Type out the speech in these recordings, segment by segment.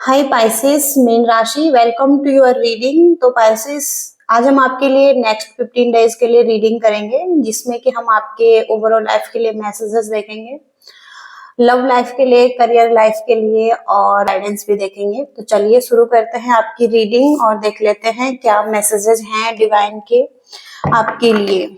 हाय Pisces main राशि, welcome to your reading. तो Pisces, आज हम आपके लिए नेक्स्ट 15 डेज के लिए रीडिंग करेंगे, जिसमें कि हम आपके ओवरऑल लाइफ के लिए मैसेजेस देखेंगे, लव लाइफ के लिए, करियर लाइफ के लिए और गाइडेंस भी देखेंगे। तो चलिए शुरू करते हैं आपकी रीडिंग और देख लेते हैं क्या मैसेजेस हैं डिवाइन के आपके लिए।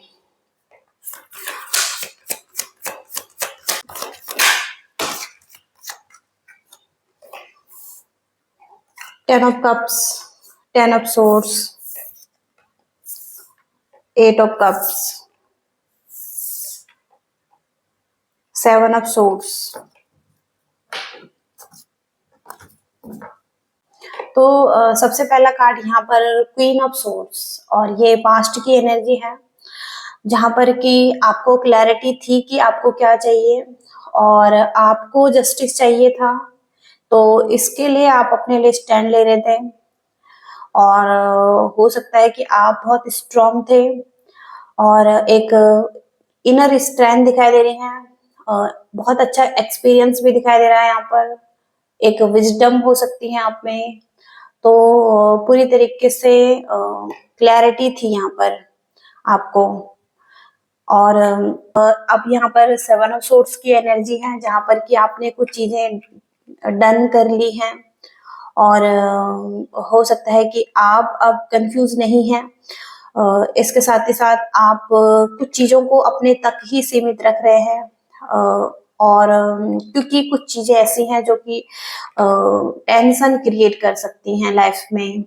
Ten of cups, ten of swords, eight of cups, seven of swords. तो सबसे पहला कार्ड यहाँ पर क्वीन ऑफ सोर्ड्स, और ये पास्ट की एनर्जी है, जहां पर कि आपको क्लैरिटी थी कि आपको क्या चाहिए और आपको जस्टिस चाहिए था। तो इसके लिए आप अपने लिए स्टैंड ले रहे थे और हो सकता है कि आप बहुत स्ट्रांग थे और एक इनर स्ट्रेंथ दिखाई दे रही है। बहुत अच्छा एक्सपीरियंस भी दिखाई दे रहा है यहाँ पर, एक विजडम हो सकती है आप में। तो पूरी तरीके से क्लैरिटी थी यहाँ पर आपको। और अब यहाँ पर सेवन ऑफ सोर्ड्स की एनर्जी है, जहां पर कि आपने कुछ चीजें डन कर ली हैं और हो सकता है कि आप अब कंफ्यूज नहीं हैं। इसके साथ ही साथ आप कुछ चीजों को अपने तक ही सीमित रख रहे हैं, और क्योंकि कुछ चीजें ऐसी हैं जो कि टेंशन क्रिएट कर सकती हैं लाइफ में।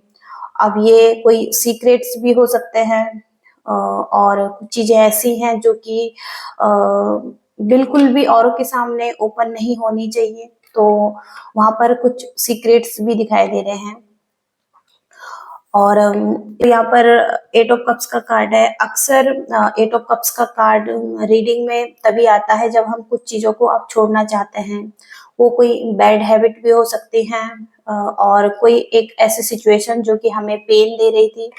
अब ये कोई सीक्रेट्स भी हो सकते हैं, और कुछ चीजें ऐसी हैं जो कि बिल्कुल भी औरों के सामने ओपन नहीं होनी चाहिए। तो वहां पर कुछ सीक्रेट्स भी दिखाई दे रहे हैं। और यहाँ पर एट ऑफ कप्स का कार्ड है। अक्सर एट ऑफ कप्स का कार्ड रीडिंग में तभी आता है जब हम कुछ चीजों को आप छोड़ना चाहते हैं। वो कोई बैड हैबिट भी हो सकती है, और कोई एक ऐसी सिचुएशन जो कि हमें पेन दे रही थी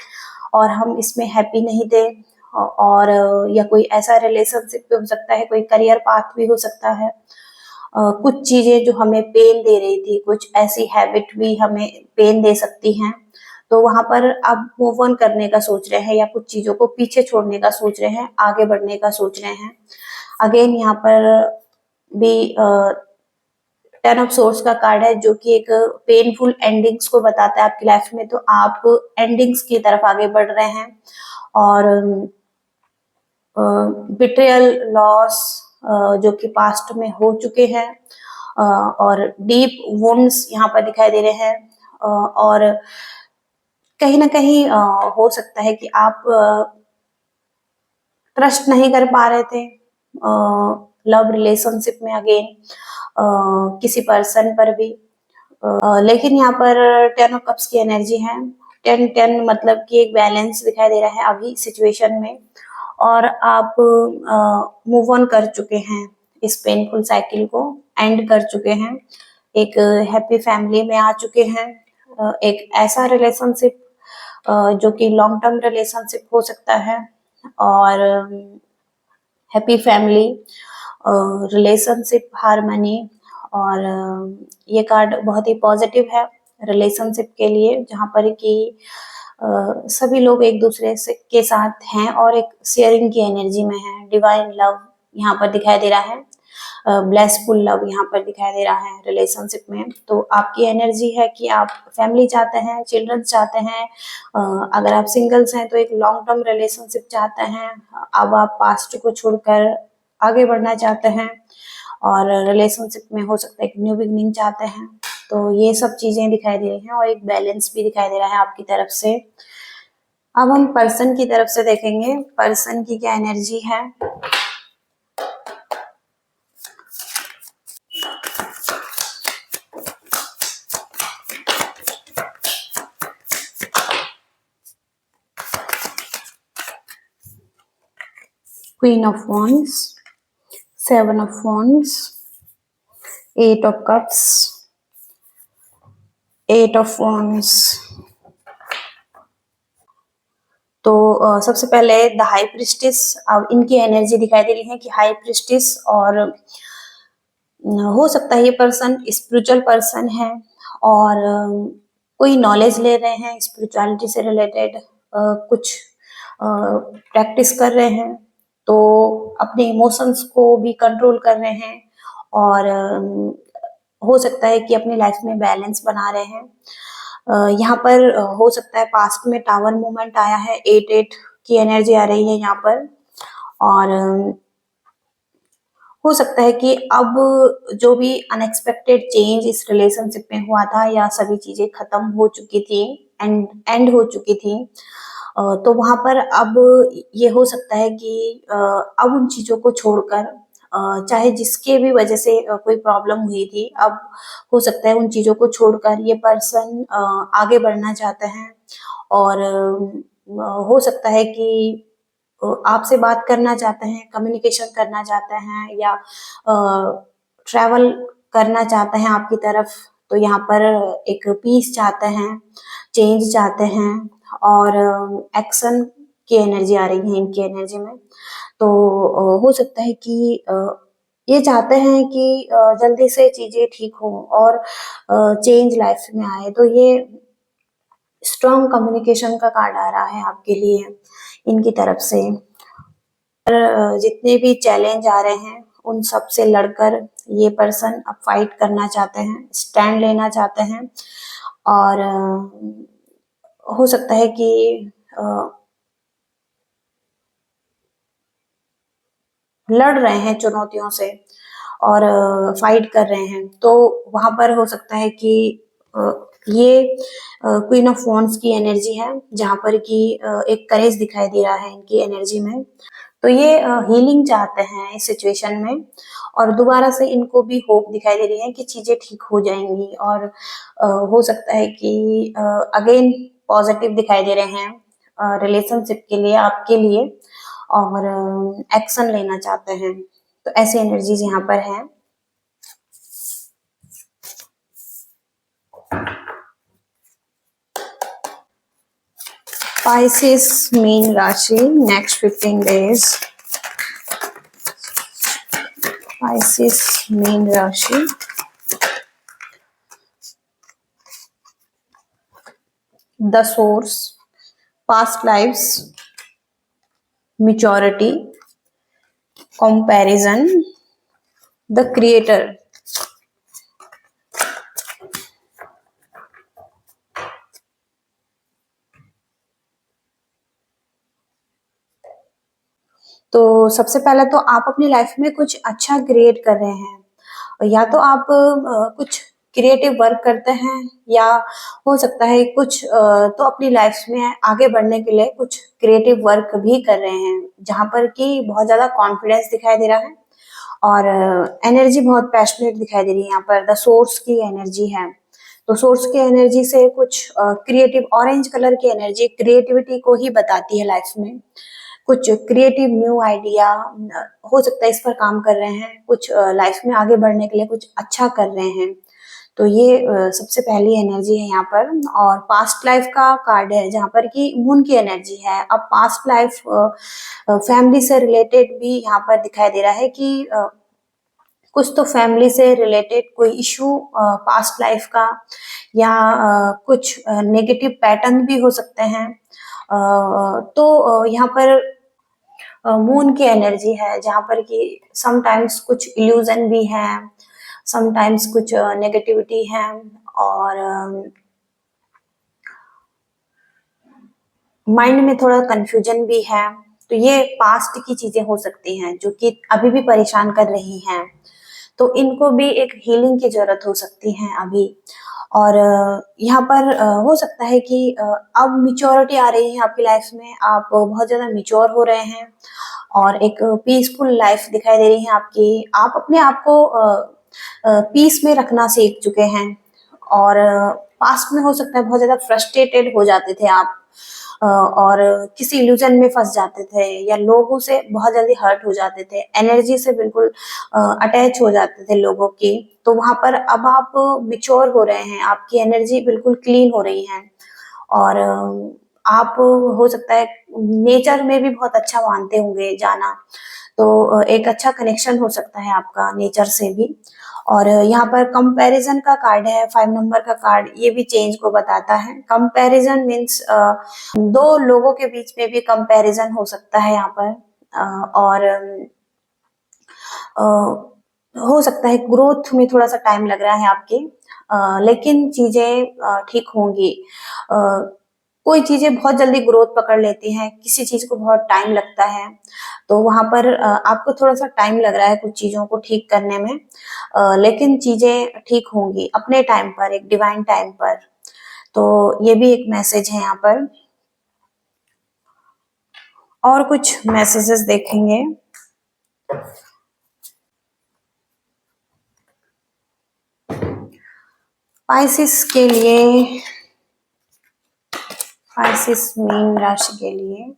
और हम इसमें हैप्पी नहीं थे, और या कोई ऐसा रिलेशनशिप भी हो सकता है, कोई करियर पाथ भी हो सकता है। कुछ चीजें जो हमें पेन दे रही थी, कुछ ऐसी हैबिट भी हमें पेन दे सकती हैं। तो वहां पर आप मूव ऑन करने का सोच रहे हैं या कुछ चीजों को पीछे छोड़ने का सोच रहे हैं, आगे बढ़ने का सोच रहे हैं। अगेन यहाँ पर भी टेन ऑफ सोर्स का कार्ड है, जो कि एक पेनफुल एंडिंग्स को बताता है आपकी लाइफ में। तो आप एंडिंग्स की तरफ आगे बढ़ रहे हैं और बिट्रियल, लॉस जो कि पास्ट में हो चुके हैं, और डीप वुंड्स यहाँ पर दिखाई दे रहे हैं। और कहीं ना कहीं हो सकता है कि आप ट्रस्ट नहीं कर पा रहे थे लव रिलेशनशिप में, अगेन किसी पर्सन पर भी। लेकिन यहाँ पर टेन ऑफ कप्स की एनर्जी है। टेन टेन मतलब कि एक बैलेंस दिखाई दे रहा है अभी सिचुएशन में, और आप मूव ऑन कर चुके हैं, इस पेनफुल साइकिल को एंड कर चुके हैं, एक हैप्पी फैमिली में आ चुके हैं। एक ऐसा रिलेशनशिप जो कि लॉन्ग टर्म रिलेशनशिप हो सकता है, और हैप्पी फैमिली, रिलेशनशिप, हार्मनी। और ये कार्ड बहुत ही पॉजिटिव है रिलेशनशिप के लिए, जहाँ पर कि सभी लोग एक दूसरे से के साथ हैं और एक शेयरिंग की एनर्जी में है। डिवाइन लव यहाँ पर दिखाई दे रहा है, ब्लेसफुल लव यहाँ पर दिखाई दे रहा है रिलेशनशिप में। तो आपकी एनर्जी है कि आप फैमिली चाहते हैं, चिल्ड्रन चाहते हैं। अगर आप सिंगल्स हैं तो एक लॉन्ग टर्म रिलेशनशिप चाहते हैं। अब आप पास्ट को छोड़कर आगे बढ़ना चाहते हैं, और रिलेशनशिप में हो सकता है एक न्यू बिगनिंग चाहते हैं। तो ये सब चीजें दिखाई दे रही हैं, और एक बैलेंस भी दिखाई दे रहा है आपकी तरफ से। अब हम पर्सन की तरफ से देखेंगे, पर्सन की क्या एनर्जी है। Queen of wands, seven of wands, eight of cups, eight of wands. तो सबसे पहले द हाई प्रिस्टिस। अब इनकी एनर्जी दिखाई दे रही है कि हाई प्रिस्टिस, और हो सकता है ये पर्सन स्पिरिचुअल पर्सन है, और कोई नॉलेज ले रहे हैं स्पिरिचुअलिटी से रिलेटेड, कुछ प्रैक्टिस कर रहे हैं, तो अपने इमोशंस को भी कंट्रोल कर रहे हैं, और हो सकता है कि अपनी लाइफ में बैलेंस बना रहे हैं। यहाँ पर हो सकता है पास्ट में टावर मूवमेंट आया है, 8-8 की एनर्जी आ रही है यहाँ पर, और हो सकता है कि अब जो भी अनएक्सपेक्टेड चेंज इस रिलेशनशिप में हुआ था, या सभी चीजें खत्म हो चुकी थी, एंड हो चुकी थी, तो वहां पर अब ये हो सकता है कि अब उन चीजों को छोड़कर, चाहे जिसके भी वजह से कोई प्रॉब्लम हुई थी, अब हो सकता है उन चीजों को छोड़कर ये पर्सन आगे बढ़ना चाहते हैं, और हो सकता है कि आपसे बात करना चाहते हैं, कम्युनिकेशन करना चाहते हैं, या ट्रैवल करना चाहते हैं आपकी तरफ। तो यहाँ पर एक पीस चाहते हैं, चेंज चाहते हैं, और एक्शन की एनर्जी आ रही है इनकी एनर्जी में। तो हो सकता है कि ये चाहते हैं कि जल्दी से चीजें ठीक हो और चेंज लाइफ में आए। तो ये स्ट्रॉन्ग कम्युनिकेशन का कार्ड आ रहा है आपके लिए इनकी तरफ से। जितने भी चैलेंज आ रहे हैं उन सब से लड़कर ये पर्सन अब फाइट करना चाहते हैं, स्टैंड लेना चाहते हैं, और हो सकता है कि लड़ रहे हैं चुनौतियों से, और फाइट कर रहे हैं। तो वहां पर हो सकता है कि ये क्वीन ऑफ वॉन्ड्स की एनर्जी है, जहां पर कि एक करेज दिखाई दे रहा है इनकी एनर्जी में। तो ये हीलिंग चाहते हैं इस सिचुएशन में, और दोबारा से इनको भी होप दिखाई दे रही है कि चीजें ठीक हो जाएंगी, और हो सकता है कि अगेन पॉजिटिव दिखाई दे रहे हैं रिलेशनशिप के लिए, आपके लिए, और एक्शन लेना चाहते हैं। तो ऐसी एनर्जीज यहाँ पर है। Pisces मीन राशि नेक्स्ट 15 डेज। Pisces मीन राशि, the source, past lives, maturity, comparison, the creator. तो सबसे पहले तो आप अपनी लाइफ में कुछ अच्छा क्रिएट कर रहे हैं, या तो आप कुछ क्रिएटिव वर्क करते हैं, या हो सकता है कुछ तो अपनी लाइफ में आगे बढ़ने के लिए कुछ क्रिएटिव वर्क भी कर रहे हैं, जहां पर कि बहुत ज्यादा कॉन्फिडेंस दिखाई दे रहा है, और एनर्जी बहुत पैशनेट दिखाई दे रही है। यहाँ पर द सोर्स की एनर्जी है, तो सोर्स की एनर्जी से कुछ क्रिएटिव, ऑरेंज कलर की एनर्जी क्रिएटिविटी को ही बताती है लाइफ में। कुछ क्रिएटिव न्यू आइडिया हो सकता है इस पर काम कर रहे हैं, कुछ लाइफ में आगे बढ़ने के लिए कुछ अच्छा कर रहे हैं। तो ये सबसे पहली एनर्जी है यहाँ पर। और पास्ट लाइफ का कार्ड है, जहाँ पर कि मून की एनर्जी है। अब पास्ट लाइफ फैमिली से रिलेटेड भी यहाँ पर दिखाई दे रहा है कि कुछ तो फैमिली से रिलेटेड कोई इशू पास्ट लाइफ का, या कुछ नेगेटिव पैटर्न भी हो सकते हैं। तो यहाँ पर मून की एनर्जी है, जहाँ पर कि समटाइम्स कुछ इल्यूजन भी है, समटाइम्स कुछ नेगेटिविटी है, और माइंड में थोड़ा कंफ्यूजन भी है। तो ये पास्ट की चीजें हो सकती हैं जो कि अभी भी परेशान कर रही हैं, तो इनको भी एक हीलिंग की जरूरत हो सकती है अभी। और यहाँ पर हो सकता है कि अब मिच्योरिटी आ रही है आपकी लाइफ में, आप बहुत ज्यादा मिच्योर हो रहे हैं, और एक पीसफुल लाइफ दिखाई दे रही है आपकी। आप अपने आप को पीस में रखना सीख चुके हैं, और पास्ट में हो सकता है बहुत ज्यादा फ्रस्ट्रेटेड हो जाते थे आप, और किसी इल्यूजन में फंस जाते थे, या लोगों से बहुत जल्दी हर्ट हो जाते थे, एनर्जी से बिल्कुल अटैच हो जाते थे लोगों की। तो वहां पर अब आप मिच्योर हो रहे हैं, आपकी एनर्जी बिल्कुल क्लीन हो रही है, और आप हो सकता है नेचर में भी बहुत अच्छा मानते होंगे जाना। तो एक अच्छा कनेक्शन हो सकता है आपका नेचर से भी। और यहाँ पर कंपैरिजन का कार्ड है, 5 नंबर का कार्ड, ये भी चेंज को बताता है। कंपैरिजन मीन्स दो लोगों के बीच में भी कंपैरिजन हो सकता है यहाँ पर। और हो सकता है ग्रोथ में थोड़ा सा टाइम लग रहा है आपके, लेकिन चीजें ठीक होंगी। अ, कोई चीजें बहुत जल्दी ग्रोथ पकड़ लेती हैं, किसी चीज को बहुत टाइम लगता है, तो वहां पर आपको थोड़ा सा टाइम लग रहा है कुछ चीजों को ठीक करने में, लेकिन चीजें ठीक होंगी अपने टाइम पर, एक डिवाइन टाइम पर। तो ये भी एक मैसेज है यहाँ पर। और कुछ मैसेजेस देखेंगे। पाइसिस के लिए, पाइसिस मीन राशि के लिए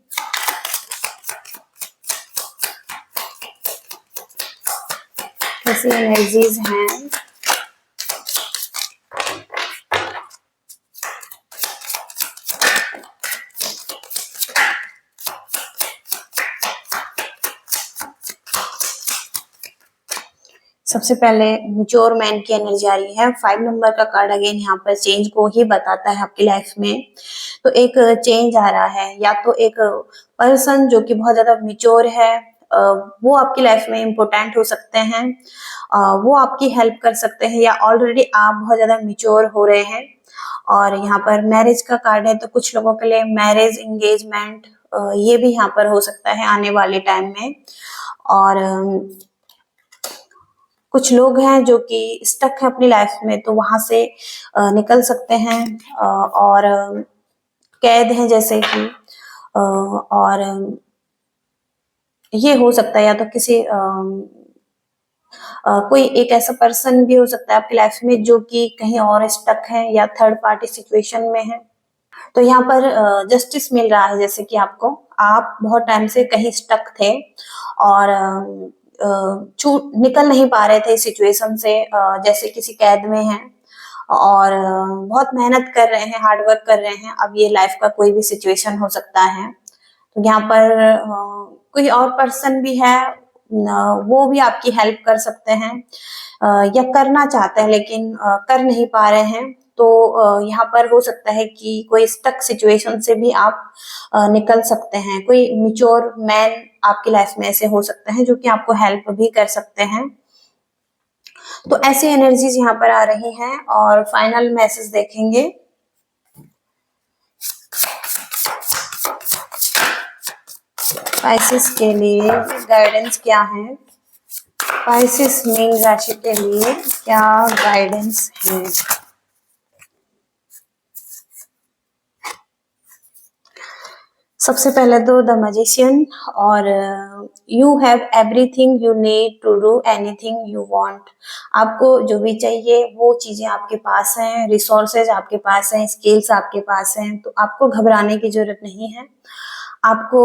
कैसी एनर्जीज हैं। सबसे पहले मैच्योर मैन की एनर्जी आ रही है। 5 नंबर का कार्ड अगेन यहाँ पर चेंज को ही बताता है आपकी लाइफ में। तो एक चेंज आ रहा है, या तो एक पर्सन जो कि बहुत ज्यादा मैच्योर है, वो आपकी लाइफ में इम्पोर्टेंट हो सकते हैं, वो आपकी हेल्प कर सकते हैं, या ऑलरेडी आप बहुत ज्यादा मैच्योर हो रहे हैं। और यहाँ पर मैरिज का कार्ड है, तो कुछ लोगों के लिए मैरिज, एंगेजमेंट, ये भी यहाँ पर हो सकता है आने वाले टाइम में। और कुछ लोग हैं जो कि स्टक है अपनी लाइफ में, तो वहां से निकल सकते हैं। और कैद हैं जैसे कि, और ये हो सकता है या तो किसी कोई एक ऐसा पर्सन भी हो सकता है आपकी लाइफ में जो कि कहीं और स्टक है या थर्ड पार्टी सिचुएशन में है। तो यहाँ पर जस्टिस मिल रहा है, जैसे कि आपको, आप बहुत टाइम से कहीं स्टक थे और छूट निकल नहीं पा रहे थे इस सिचुएशन से, जैसे किसी कैद में हैं और बहुत मेहनत कर रहे हैं, हार्ड वर्क कर रहे हैं। अब ये लाइफ का कोई भी सिचुएशन हो सकता है। तो यहाँ पर कोई और पर्सन भी है, वो भी आपकी हेल्प कर सकते हैं, या करना चाहते हैं लेकिन कर नहीं पा रहे हैं। तो यहाँ पर हो सकता है कि कोई स्टक सिचुएशन से भी आप निकल सकते हैं। कोई मैच्योर मैन आपकी लाइफ में ऐसे हो सकते हैं जो कि आपको हेल्प भी कर सकते हैं। तो ऐसी एनर्जीज यहाँ पर आ रही हैं। और फाइनल मैसेज देखेंगे। पाइसेस के लिए गाइडेंस क्या है? पाइसेस मीन राशि के लिए क्या गाइडेंस है? सबसे पहले तो द मैजिशियन, और you have everything you need to do anything you want. आपको जो भी चाहिए वो चीजें आपके पास हैं, रिसोर्सेज आपके पास हैं, स्किल्स आपके पास हैं, तो आपको घबराने की जरूरत नहीं है। आपको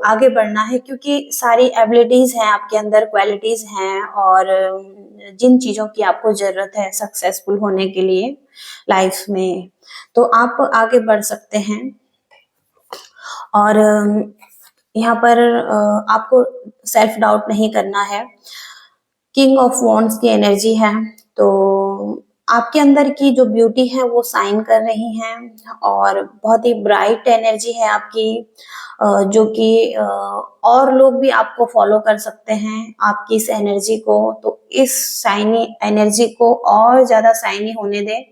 आगे बढ़ना है क्योंकि सारी एबिलिटीज हैं आपके अंदर, क्वालिटीज हैं, और जिन चीजों की आपको जरूरत है सक्सेसफुल होने के लिए लाइफ में, तो आप आगे बढ़ सकते हैं। और यहाँ पर आपको सेल्फ डाउट नहीं करना है। किंग ऑफ वॉन्ड्स की एनर्जी है, तो आपके अंदर की जो ब्यूटी है वो साइन कर रही है, और बहुत ही ब्राइट एनर्जी है आपकी, जो कि और लोग भी आपको फॉलो कर सकते हैं आपकी इस एनर्जी को। तो इस शाइनी एनर्जी को और ज्यादा शाइनी होने दें,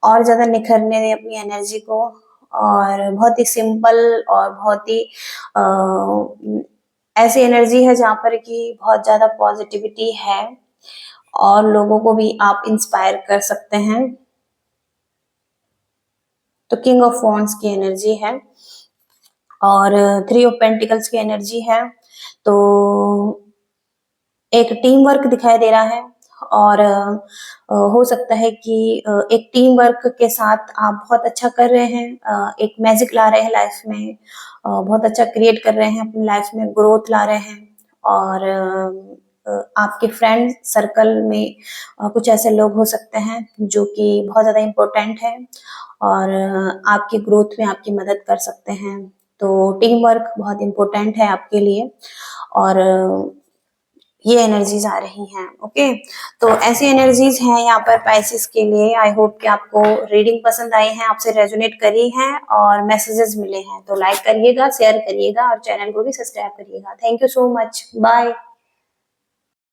और ज्यादा निखरने दें अपनी एनर्जी को। और बहुत ही सिंपल और बहुत ही ऐसी एनर्जी है जहाँ पर कि बहुत ज्यादा पॉजिटिविटी है, और लोगों को भी आप इंस्पायर कर सकते हैं। तो किंग ऑफ वॉन्ड्स की एनर्जी है, और 3 ऑफ पेंटिकल्स की एनर्जी है। तो एक टीम वर्क दिखाई दे रहा है, और हो सकता है कि एक टीम वर्क के साथ आप बहुत अच्छा कर रहे हैं, एक मैजिक ला रहे हैं लाइफ में, बहुत अच्छा क्रिएट कर रहे हैं अपनी लाइफ में, ग्रोथ ला रहे हैं। और आपके फ्रेंड सर्कल में कुछ ऐसे लोग हो सकते हैं जो कि बहुत ज्यादा इम्पोर्टेंट है, और आपकी ग्रोथ में आपकी मदद कर सकते हैं। तो टीम वर्क बहुत इम्पोर्टेंट है आपके लिए। और ये एनर्जीज आ रही हैं। ओके, तो ऐसी एनर्जीज हैं यहाँ पर पाइसेस के लिए। आई होप कि आपको रीडिंग पसंद आई है, आपसे रेजोनेट करी है और मैसेजेस मिले हैं। तो लाइक करिएगा, शेयर करिएगा और चैनल को भी सब्सक्राइब करिएगा। Thank you so much, bye.